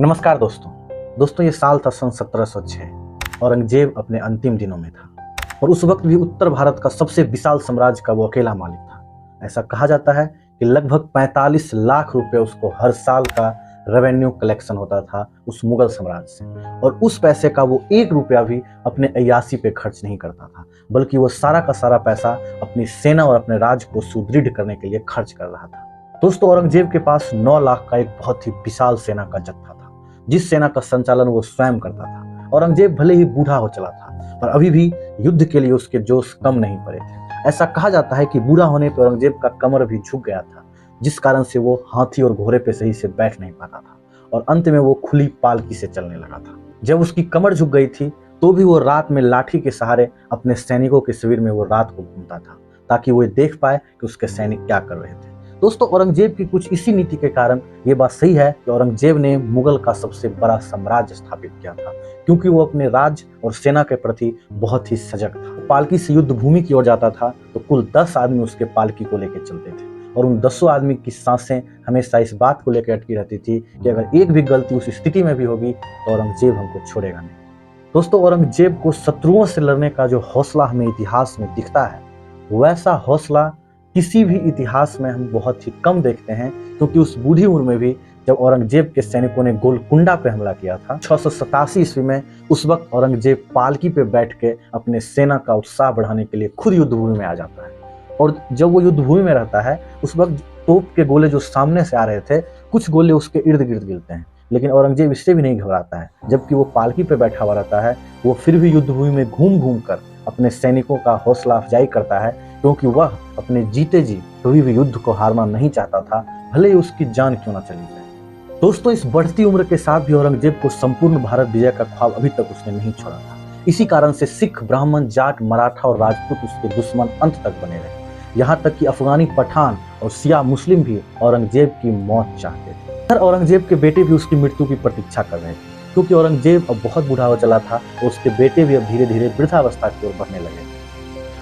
नमस्कार दोस्तों ये साल था सन 1706। औरंगजेब अपने अंतिम दिनों में था और उस वक्त भी उत्तर भारत का सबसे विशाल साम्राज्य का वो अकेला मालिक था। ऐसा कहा जाता है कि लगभग 45 लाख रुपए उसको हर साल का रेवेन्यू कलेक्शन होता था उस मुगल साम्राज्य से, और उस पैसे का वो 1 रुपया भी अपने अय्यासी पे खर्च नहीं करता था, बल्कि वो सारा का सारा पैसा अपनी सेना और अपने राज्य को सुदृढ़ करने के लिए खर्च कर रहा था। दोस्तों, औरंगजेब के पास 9 लाख का एक बहुत ही विशाल सेना का जत्था था, जिस सेना का संचालन वो स्वयं करता था। औरंगजेब भले ही बूढ़ा हो चला था, पर अभी भी युद्ध के लिए उसके जोश कम नहीं पड़े थे। ऐसा कहा जाता है कि बूढ़ा होने पर औरंगजेब का कमर भी झुक गया था, जिस कारण से वो हाथी और घोड़े पे सही से बैठ नहीं पाता था और अंत में वो खुली पालकी से चलने लगा था। जब उसकी कमर झुक गई थी तो भी वो रात में लाठी के सहारे अपने सैनिकों के शिविर में वो रात को घूमता था, ताकि वो देख पाए कि उसके सैनिक क्या कर रहे थे। दोस्तों, औरंगजेब की कुछ इसी नीति के कारण ये बात सही है कि औरंगजेब ने मुगल का सबसे बड़ा साम्राज्य स्थापित किया था, क्योंकि वो अपने राज्य और सेना के प्रति बहुत ही सजग था। पालकी से युद्ध भूमि की ओर जाता था तो कुल 10 आदमी उसके पालकी को लेकर चलते थे, और उन 10 आदमी की सांसें हमेशा इस बात को लेकर अटकी रहती थी कि अगर एक भी गलती उस स्थिति में भी होगी तो औरंगजेब हमको छोड़ेगा नहीं। दोस्तों, औरंगजेब को शत्रुओं से लड़ने का जो हौसला हमें इतिहास में दिखता है, वैसा हौसला किसी भी इतिहास में हम बहुत ही कम देखते हैं, क्योंकि उस बूढ़ी उम्र में भी जब औरंगजेब के सैनिकों ने गोलकुंडा पे हमला किया था 687 ईस्वी में, उस वक्त औरंगजेब पालकी पे बैठ के अपने सेना का उत्साह बढ़ाने के लिए खुद युद्ध भूमि में आ जाता है। और जब वो युद्ध भूमि में रहता है, उस वक्त तोप के गोले जो सामने से आ रहे थे, कुछ गोले उसके इर्द गिर्द गिरते हैं, लेकिन औरंगजेब इससे भी नहीं घबराता है। जबकि वो पालकी पे बैठा हुआ रहता है, वो फिर भी युद्ध भूमि में घूम घूम कर अपने सैनिकों का हौसला अफजाई करता है, क्योंकि वह अपने जीते जी कभी भी युद्ध को हारना नहीं चाहता था, भले ही उसकी जान क्यों ना चली जाए। दोस्तों, इस बढ़ती उम्र के साथ भी औरंगजेब को संपूर्ण भारत विजय का ख्वाब अभी तक उसने नहीं छोड़ा था। इसी कारण से सिख, ब्राह्मण, जाट, मराठा और राजपूत उसके दुश्मन अंत तक बने रहे। यहाँ तक कि अफगानी पठान और सिया मुस्लिम भी औरंगजेब की मौत चाहते थे। औरंगजेब के बेटे भी उसकी मृत्यु की प्रतीक्षा कर रहे थे, क्योंकि औरंगजेब अब बहुत बूढ़ा हो चला था और उसके बेटे भी अब धीरे धीरे वृद्धावस्था की ओर बढ़ने लगे।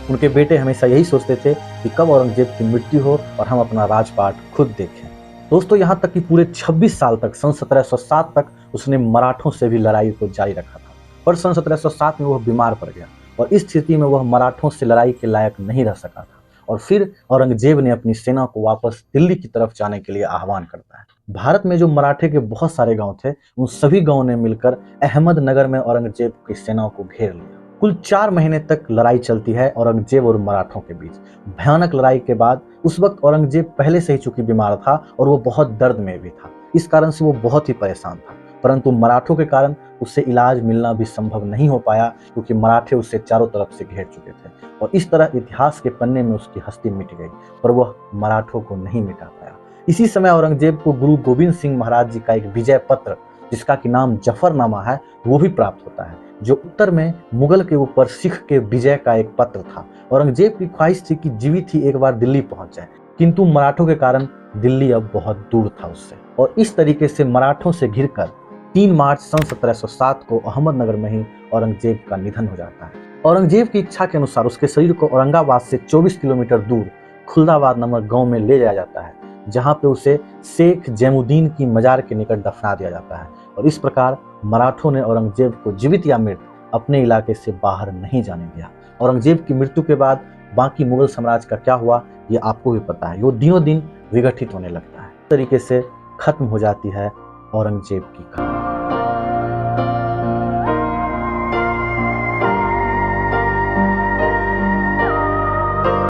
उनके बेटे हमेशा यही सोचते थे कि कब औरंगजेब की मृत्यु हो और हम अपना राजपाट खुद देखें। दोस्तों, यहाँ तक कि पूरे 26 साल तक, सन 1707 तक उसने मराठों से भी लड़ाई को जारी रखा था, पर सन 1707 में वह बीमार पड़ गया और इस स्थिति में वह मराठों से लड़ाई के लायक नहीं रह सका था। और फिर औरंगजेब ने अपनी सेना को वापस दिल्ली की तरफ जाने के लिए आह्वान करता है। भारत में जो मराठे के बहुत सारे गांव थे, उन सभी गांवों ने मिलकर अहमदनगर में औरंगजेब की सेना को घेर लिया। कुल 4 महीने तक लड़ाई चलती है औरंगजेब और मराठों के बीच। भयानक लड़ाई के बाद उस वक्त औरंगजेब पहले से ही चूंकि बीमार था और वो बहुत दर्द में भी था, इस कारण से वो बहुत ही परेशान था। परंतु मराठों के कारण उससे इलाज मिलना भी संभव नहीं हो पाया, क्योंकि मराठे उसे चारों तरफ से घेर चुके थे, और इस तरह इतिहास के पन्ने में उसकी हस्ती मिट गई, पर वह मराठों को नहीं मिटा पाया। इसी समय औरंगजेब को गुरु गोविंद सिंह महाराज जी का एक विजय पत्र, जिसका कि नाम जफरनामा है, वो भी प्राप्त होता है, जो उत्तर में मुगल के ऊपर सिख के विजय का एक पत्र था। औरंगजेब की ख्वाहिश थी कि जीवित ही एक बार दिल्ली पहुंच जाए, किंतु मराठों के कारण दिल्ली अब बहुत दूर था उससे, और इस तरीके से मराठों से घिरकर 3 मार्च सन 1707 को अहमदनगर में ही औरंगजेब का निधन हो जाता है। औरंगजेब की इच्छा के अनुसार उसके शरीर को औरंगाबाद से 24 किलोमीटर दूर खुलदाबाद नामक गांव में ले जाया जाता है, जहां पे उसे शेख जैमुद्दीन की मजार के निकट दफना दिया जाता है। और इस प्रकार मराठों ने औरंगजेब को जीवित या मृत अपने इलाके से बाहर नहीं जाने दिया। औरंगजेब की मृत्यु के बाद बाकी मुगल साम्राज्य का क्या हुआ, ये आपको भी पता है। वो दिनों दिन विघटित होने लगता है। इस तरीके से खत्म हो जाती है औरंगजेब की कहानी।